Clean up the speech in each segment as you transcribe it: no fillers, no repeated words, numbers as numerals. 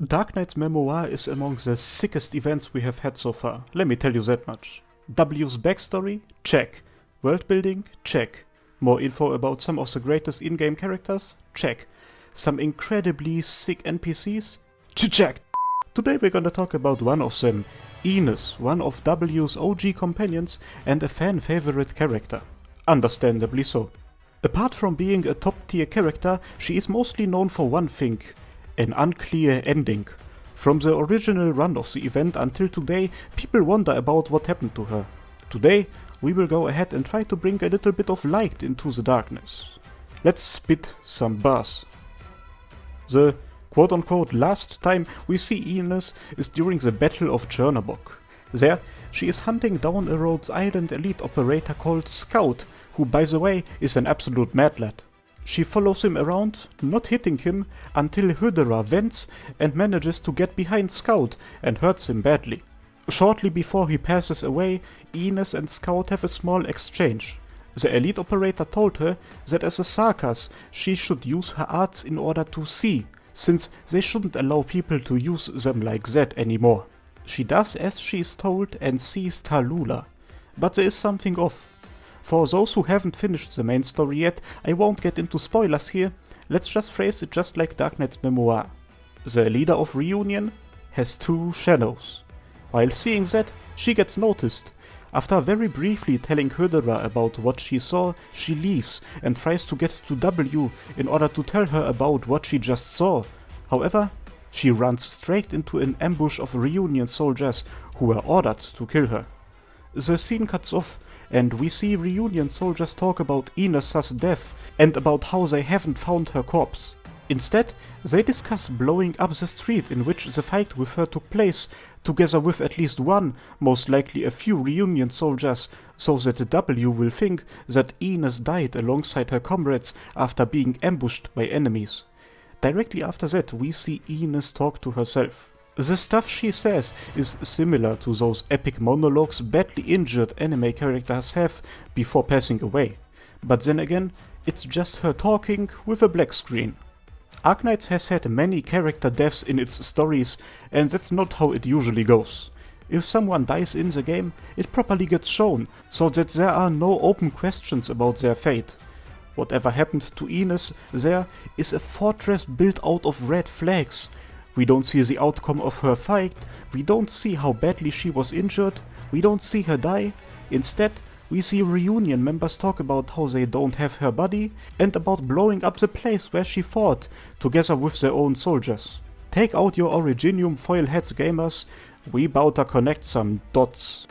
Darknight's memoir is among the sickest events we have had so far, let me tell you that much. W's backstory? Check. World building? Check. More info about some of the greatest in-game characters? Check. Some incredibly sick NPCs? Check. Today we're gonna talk about one of them, Ines, one of W's OG companions and a fan favorite character. Understandably so. Apart from being a top tier character, she is mostly known for one thing: an unclear ending. From the original run of the event until today, people wonder about what happened to her. Today, we will go ahead and try to bring a little bit of light into the darkness. Let's spit some bars. The quote-unquote last time we see Ines is during the Battle of Chernobog. There, she is hunting down a Rhodes Island elite operator called Scout, who by the way is an absolute mad lad. She follows him around, not hitting him, until Hydra vents and manages to get behind Scout and hurts him badly. Shortly before he passes away, Ines and Scout have a small exchange. The elite operator told her that as a Sarkas she should use her arts in order to see, since they shouldn't allow people to use them like that anymore. She does as she is told and sees Tallulah. But there is something off. For those who haven't finished the main story yet, I won't get into spoilers here, let's just phrase it just like Darknight's memoir. The leader of Reunion has two shadows. While seeing that, she gets noticed. After very briefly telling Hydra about what she saw, she leaves and tries to get to W in order to tell her about what she just saw. However, she runs straight into an ambush of Reunion soldiers who were ordered to kill her. The scene cuts off and we see Reunion soldiers talk about Ines' death and about how they haven't found her corpse. Instead, they discuss blowing up the street in which the fight with her took place, together with at least one, most likely a few Reunion soldiers, so that W will think that Ines died alongside her comrades after being ambushed by enemies. Directly after that, we see Ines talk to herself. The stuff she says is similar to those epic monologues badly injured anime characters have before passing away. But then again, it's just her talking with a black screen. Arknights has had many character deaths in its stories, and that's not how it usually goes. If someone dies in the game, it properly gets shown, so that there are no open questions about their fate. Whatever happened to Ines there is a fortress built out of red flags. We don't see the outcome of her fight, we don't see how badly she was injured, we don't see her die. Instead, we see Reunion members talk about how they don't have her body and about blowing up the place where she fought, together with their own soldiers. Take out your Originium foil heads, gamers, we bout to connect some dots.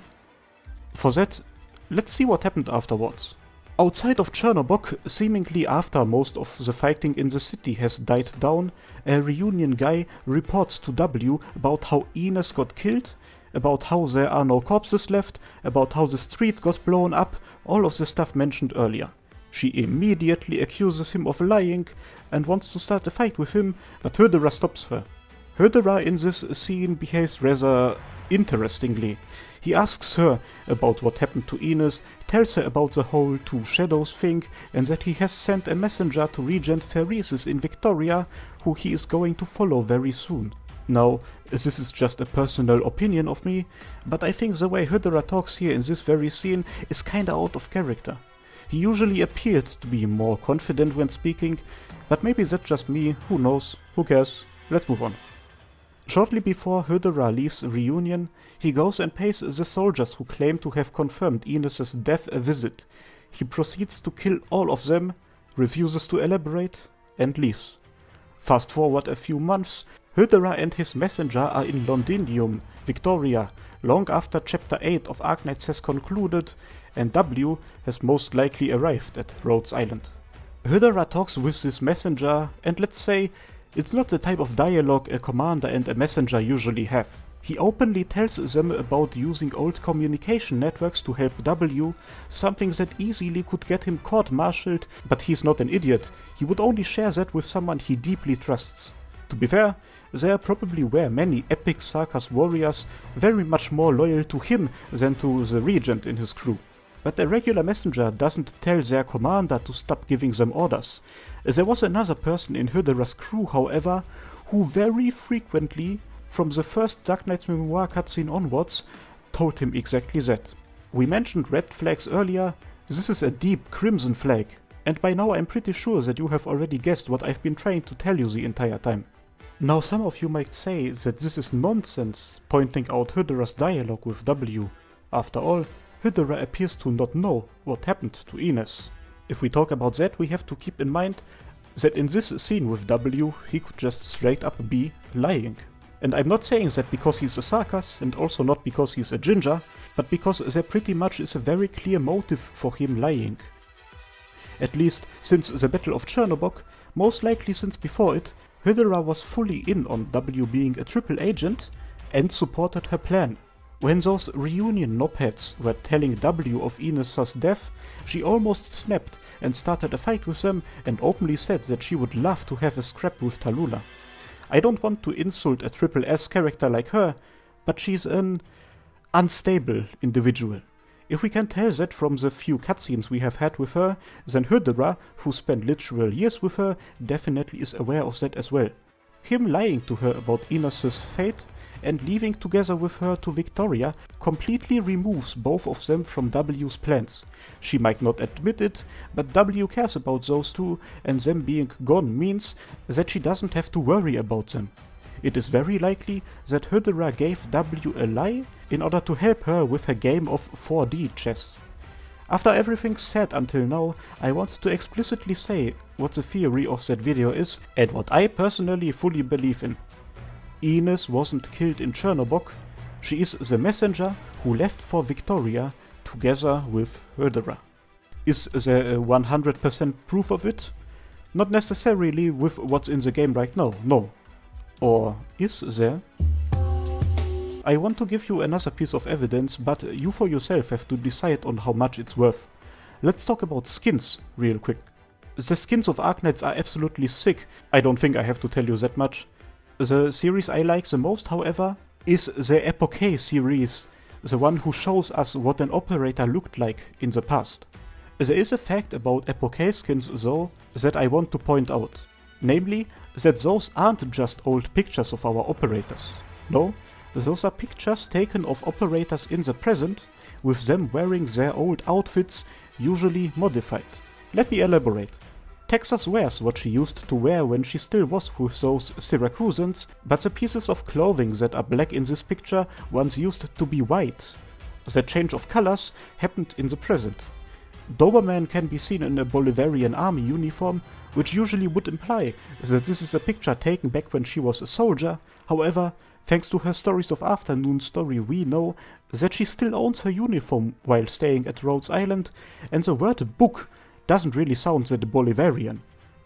For that, let's see what happened afterwards. Outside of Chernobog, seemingly after most of the fighting in the city has died down, a Reunion guy reports to W about how Ines got killed, about how there are no corpses left, about how the street got blown up, all of the stuff mentioned earlier. She immediately accuses him of lying and wants to start a fight with him, but Hydra stops her. Hydra in this scene behaves rather interestingly. He asks her about what happened to Ines, tells her about the whole two shadows thing, and that he has sent a messenger to Regent Pheresis in Victoria, who he is going to follow very soon. Now, this is just a personal opinion of me, but I think the way Hydra talks here in this very scene is kinda out of character. He usually appeared to be more confident when speaking, but maybe that's just me, who knows, who cares, let's move on. Shortly before Hydra leaves Reunion, he goes and pays the soldiers who claim to have confirmed Ines' death a visit. He proceeds to kill all of them, refuses to elaborate, and leaves. Fast forward a few months, Hydra and his messenger are in Londinium, Victoria, long after Chapter 8 of Arknights has concluded, and W has most likely arrived at Rhodes Island. Hydra talks with this messenger, and let's say, it's not the type of dialogue a commander and a messenger usually have. He openly tells them about using old communication networks to help W, something that easily could get him court-martialed, but he's not an idiot, he would only share that with someone he deeply trusts. To be fair, there probably were many epic Sarkas warriors very much more loyal to him than to the Regent in his crew. But a regular messenger doesn't tell their commander to stop giving them orders. There was another person in Hydra's crew, however, who very frequently, from the first Dark Knight's Memoir cutscene onwards, told him exactly that. We mentioned red flags earlier, this is a deep crimson flag, and by now I'm pretty sure that you have already guessed what I've been trying to tell you the entire time. Now some of you might say that this is nonsense, pointing out Hydera's dialogue with W. After all, Hydera appears to not know what happened to Ines. If we talk about that, we have to keep in mind that in this scene with W, he could just straight up be lying. And I'm not saying that because he's a Sarkas, and also not because he's a ginger, but because there pretty much is a very clear motive for him lying. At least since the Battle of Chernobog, most likely since before it, Hydera was fully in on W being a triple agent and supported her plan. When those reunion knobheads were telling W of Ines' death, she almost snapped and started a fight with them and openly said that she would love to have a scrap with Tallulah. I don't want to insult a triple S character like her, but she's an unstable individual. If we can tell that from the few cutscenes we have had with her, then Hydera, who spent literal years with her, definitely is aware of that as well. Him lying to her about Ines' fate and leaving together with her to Victoria completely removes both of them from W's plans. She might not admit it, but W cares about those two, and them being gone means that she doesn't have to worry about them. It is very likely that Hydera gave W a lie in order to help her with her game of 4D chess. After everything said until now, I want to explicitly say what the theory of that video is and what I personally fully believe in. Ines wasn't killed in Chernobog, she is the messenger who left for Victoria together with Hydera. Is there a 100% proof of it? Not necessarily with what's in the game right now, no. Or is there? I want to give you another piece of evidence, but you for yourself have to decide on how much it's worth. Let's talk about skins real quick. The skins of Arknights are absolutely sick, I don't think I have to tell you that much. The series I like the most, however, is the AAAAAAAAAAAH series, the one who shows us what an operator looked like in the past. There is a fact about AAAAAAAAH skins though that I want to point out. Namely, that those aren't just old pictures of our operators. No, those are pictures taken of operators in the present, with them wearing their old outfits, usually modified. Let me elaborate. Texas wears what she used to wear when she still was with those Syracusans, but the pieces of clothing that are black in this picture once used to be white. The change of colors happened in the present. Doberman can be seen in a Bolivarian army uniform, which usually would imply that this is a picture taken back when she was a soldier. However, thanks to her Stories of Afternoon story, we know that she still owns her uniform while staying at Rhodes Island, and the word book doesn't really sound that Bolivarian.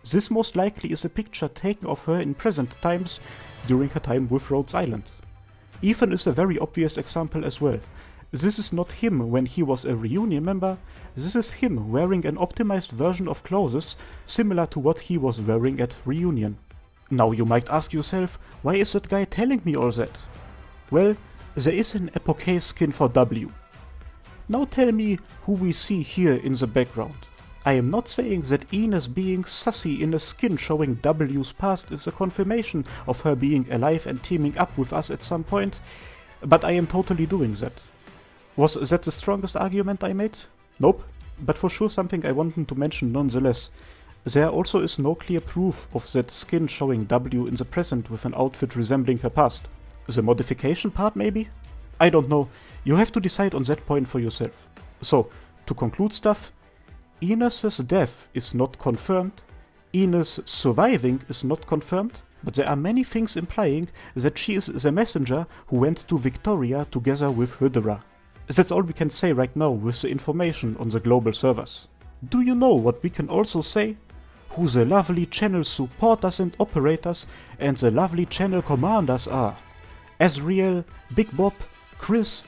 This most likely is a picture taken of her in present times during her time with Rhodes Island. Ethan is a very obvious example as well. This is not him when he was a reunion member, this is him wearing an optimized version of clothes similar to what he was wearing at reunion. Now you might ask yourself, why is that guy telling me all that? Well, there is an AAAAAAAAH skin for W. Now tell me who we see here in the background. I am not saying that Ines being sassy in a skin showing W's past is a confirmation of her being alive and teaming up with us at some point, but I am totally doing that. Was that the strongest argument I made? Nope, but for sure something I wanted to mention nonetheless. There also is no clear proof of that skin showing W in the present with an outfit resembling her past. The modification part maybe? I don't know, you have to decide on that point for yourself. So, to conclude stuff, Ines' death is not confirmed, Ines surviving is not confirmed, but there are many things implying that she is the messenger who went to Victoria together with Hydera. That's all we can say right now with the information on the global servers. Do you know what we can also say? Who the lovely channel supporters and operators and the lovely channel commanders are. Azriel, Big Bob, Chris,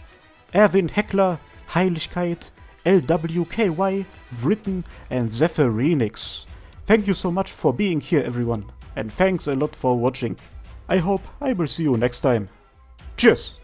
Erwin Heckler, Heiligkeit, LWKY, Vritten and Zephyrinix. Thank you so much for being here everyone, and thanks a lot for watching. I hope I will see you next time. Cheers!